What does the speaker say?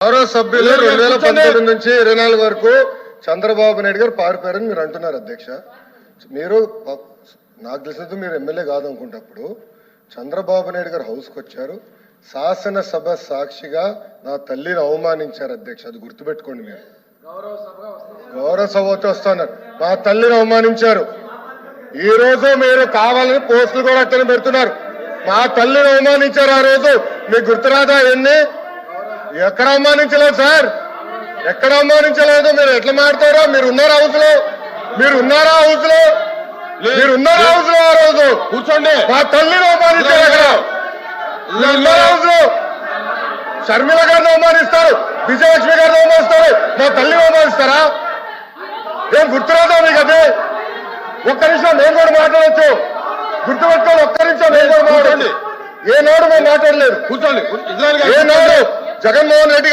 గౌరవ సభ్యులు 2019 నుంచి 24 వరకు చంద్రబాబు నాయుడు గారు పారిపోయారని మీరు అంటున్నారు అధ్యక్ష. మీరు నాకు తెలిసినంత మీరు ఎమ్మెల్యే కాదనుకుంటప్పుడు చంద్రబాబు నాయుడు గారు హౌస్కి వచ్చారు, శాసనసభ సాక్షిగా నా తల్లిని అవమానించారు అధ్యక్ష. అది గుర్తుపెట్టుకోండి. మీరు గౌరవ సభతో వస్తున్నారు, మా తల్లిని అవమానించారు. ఈ రోజు మీరు కావాలని పోస్టులు కూడా అట్లనే పెడుతున్నారు. మా తల్లిని అవమానించారు. ఆ రోజు మీకు గుర్తురాదా? ఎన్ని ఎక్కడ అవమానించలేదు సార్, ఎక్కడ అవమానించలేదు. మీరు ఎట్లా మాట్లాడారో, మీరు ఉన్నారా హౌస్ లో? మీరు ఉన్నారా హౌస్ లో? మీరు ఉన్నారా హౌస్ లో? ఆ రోజు కూర్చోండి. మా తల్లిని అవమానించారు. అక్కడ ఉన్నారా హౌస్ లో? షర్మిల గారిని అవమానిస్తారు, విజయలక్ష్మి గారిని అవమానిస్తారు, మా తల్లిని అవమానిస్తారా? ఏం గుర్తురాదా మీకు? అదే ఒక్క నిమిషం నేను కూడా మాట్లాడచ్చు, గుర్తుపెట్టుకోండి. ఒక్క నిమిషం నేను కూడా మాట్లాడండి. ఏ నాడు మేము మాట్లాడలేదు. కూర్చోండి. ఏ నాడు జగన్మోహన్ రెడ్డి గారు